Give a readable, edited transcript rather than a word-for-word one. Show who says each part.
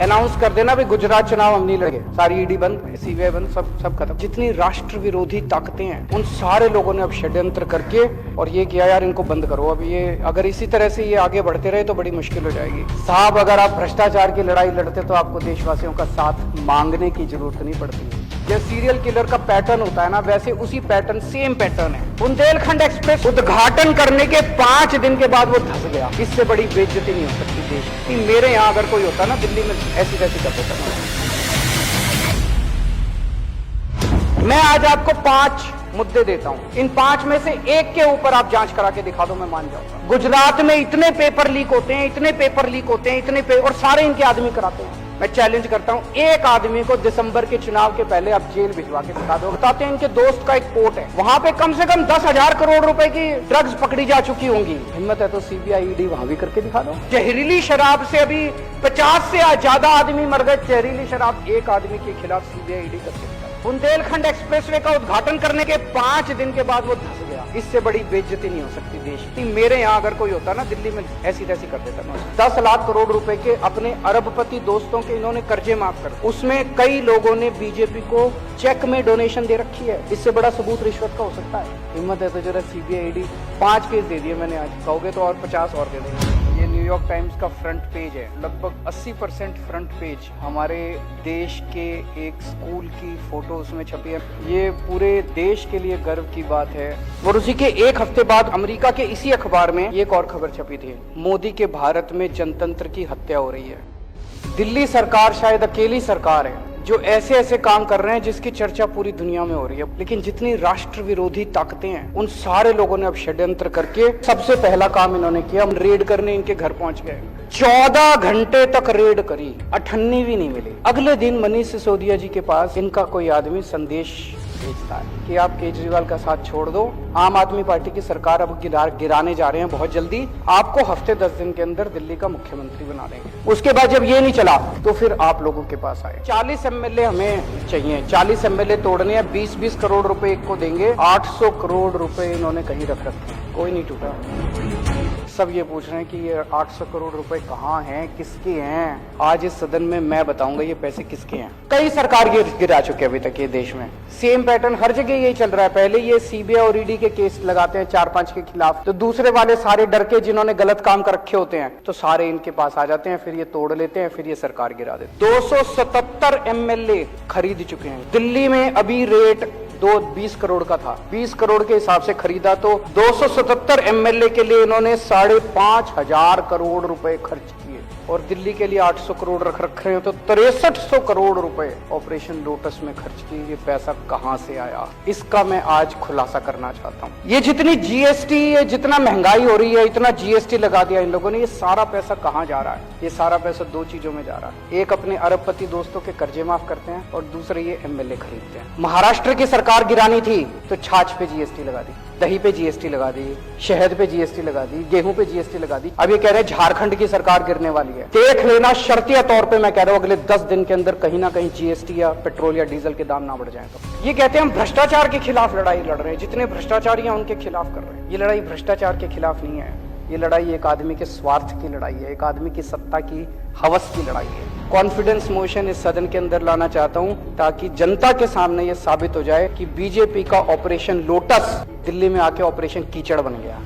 Speaker 1: Announce कर देना भी गुजरात चुनाव हम नहीं लड़े, सारी ईडी बंद, सीबीआई बंद, सब खत्म। जितनी राष्ट्र विरोधी ताकतें हैं उन सारे लोगों ने अब षड्यंत्र करके और ये किया यार इनको बंद करो। अब ये अगर इसी तरह से ये आगे बढ़ते रहे तो बड़ी मुश्किल हो जाएगी। साहब अगर आप भ्रष्टाचार की लड़ाई लड़ते तो आपको देशवासियों का साथ मांगने की जरूरत नहीं पड़ती। जैसे सीरियल किलर का पैटर्न होता है ना, वैसे उसी पैटर्न सेम पैटर्न है। बुंदेलखंड एक्सप्रेस उद्घाटन करने के 5 दिन के बाद वो धंस गया। इससे बड़ी बेइज्जती नहीं हो सकती देश की। मेरे यहाँ अगर कोई होता ना दिल्ली में ऐसी तैसी कर देता। मैं आज आपको 5 मुद्दे देता हूं, इन 5 में से एक के ऊपर आप जांच करा के दिखा दो, मैं मान जाऊंगा। गुजरात में इतने पेपर लीक होते हैं, इतने पेपर लीक होते हैं, और सारे इनके आदमी कराते हैं। मैं चैलेंज करता हूं, एक आदमी को दिसंबर के चुनाव के पहले आप जेल भिजवा के दिखा दो। बताते हैं इनके दोस्त का एक पोर्ट है, वहां पे कम से कम 10,000 करोड़ रुपए की ड्रग्स पकड़ी जा चुकी होंगी। हिम्मत है तो सीबीआई ईडी वहां भी करके दिखा दो। जहरीली शराब से अभी 50 से ज्यादा आदमी मर गए। जहरीली शराब एक आदमी के खिलाफ सीबीआई ईडी करके। बुंदेलखंड एक्सप्रेसवे का उद्घाटन करने के 5 दिन के बाद वो धंस गया। इससे बड़ी बेइज्जती नहीं हो सकती देश की। मेरे यहाँ अगर कोई होता ना दिल्ली में ऐसी तैसी कर देता। 10 लाख करोड़ रुपए के अपने अरबपति दोस्तों के इन्होंने कर्जे माफ कर, उसमें कई लोगों ने बीजेपी को चेक में डोनेशन दे रखी है। इससे बड़ा सबूत रिश्वत का हो सकता है? हिम्मत है तो जरा सीबीआई ईडी 5 केस दे दिए मैंने आज, कहोगे तो और 50 और दे देंगे। ये न्यूयॉर्क टाइम्स का फ्रंट पेज है, लगभग 80% फ्रंट पेज हमारे देश के एक स्कूल की फोटो उसमें छपी है। ये पूरे देश के लिए गर्व की बात है। और उसी के एक हफ्ते बाद अमेरिका के इसी अखबार में एक और खबर छपी थी, मोदी के भारत में जनतंत्र की हत्या हो रही है। दिल्ली सरकार शायद अकेली सरकार है जो ऐसे ऐसे काम कर रहे हैं जिसकी चर्चा पूरी दुनिया में हो रही है। लेकिन जितनी राष्ट्र विरोधी ताकतें हैं उन सारे लोगों ने अब षड्यंत्र करके सबसे पहला काम इन्होंने किया, हम रेड करने इनके घर पहुंच गए। 14 घंटे तक रेड करी, अठन्नी भी नहीं मिली। अगले दिन मनीष सिसोदिया जी के पास इनका कोई आदमी संदेश भेजता है कि आप केजरीवाल का साथ छोड़ दो, आम आदमी पार्टी की सरकार अब गिराने जा रहे हैं बहुत जल्दी, आपको हफ्ते 10 दिन के अंदर दिल्ली का मुख्यमंत्री बना देंगे। उसके बाद जब ये नहीं चला तो फिर आप लोगों के पास आए। 40 एमएलए हमें चाहिए, 40 एमएलए तोड़ने हैं, 20-20 करोड़ रुपए एक को देंगे। 800 करोड़ रुपए इन्होंने कहीं रख रखे हैं, कोई नहीं टूटा। सब ये पूछ रहे हैं कि ये 800 करोड़ रुपए कहाँ हैं, किसके हैं? आज इस सदन में मैं बताऊंगा ये पैसे किसके हैं। कई सरकार गिरा चुके अभी तक ये देश में। सेम पैटर्न हर जगह यही चल रहा है। पहले ये सीबीआई और ईडी के केस लगाते हैं 4-5 के खिलाफ, तो दूसरे वाले सारे डर के जिन्होंने गलत काम कर रखे होते हैं तो सारे इनके पास आ जाते हैं, फिर ये तोड़ लेते हैं, फिर ये सरकार गिरा देते। 277 एमएलए खरीद चुके हैं। दिल्ली में अभी रेट 20 करोड़ का था, 20 करोड़ के हिसाब से खरीदा तो 277 एमएलए के लिए इन्होंने 5,500 करोड़ रुपए खर्च किए। और दिल्ली के लिए 800 करोड़ रख रखे हो तो 6300 करोड़ रुपए ऑपरेशन लोटस में खर्च किए। ये पैसा कहां से आया, इसका मैं आज खुलासा करना चाहता हूं। ये जितनी जीएसटी, ये जितना महंगाई हो रही है, इतना जीएसटी लगा दिया इन लोगों ने, ये सारा पैसा कहां जा रहा है? ये सारा पैसा 2 चीजों में जा रहा है। एक अपने अरबपति दोस्तों के कर्जे माफ करते हैं और दूसरे ये एमएलए खरीदते हैं। महाराष्ट्र की सरकार गिरानी थी तो छाछ पे जीएसटी लगा दी, दही पे जीएसटी लगा दी, शहद पे जीएसटी लगा दी, गेहूं पे जीएसटी लगा दी। अब ये कह रहे हैं झारखंड की सरकार गिरने वाली है। देख लेना, शर्तिया तौर पे मैं कह रहा हूं अगले 10 दिन के अंदर कहीं ना कहीं जीएसटी या पेट्रोल या डीजल के दाम ना बढ़ जाए तो। ये कहते हैं हम भ्रष्टाचार के खिलाफ लड़ाई लड़ रहे हैं, जितने भ्रष्टाचारी हैं उनके खिलाफ कर रहे हैं। ये लड़ाई भ्रष्टाचार के खिलाफ नहीं है, ये लड़ाई एक आदमी के स्वार्थ की लड़ाई है, एक आदमी की सत्ता की हवस की लड़ाई है। कॉन्फिडेंस मोशन इस सदन के अंदर लाना चाहता हूं ताकि जनता के सामने ये साबित हो जाए कि बीजेपी का ऑपरेशन लोटस दिल्ली में आके ऑपरेशन कीचड़ बन गया।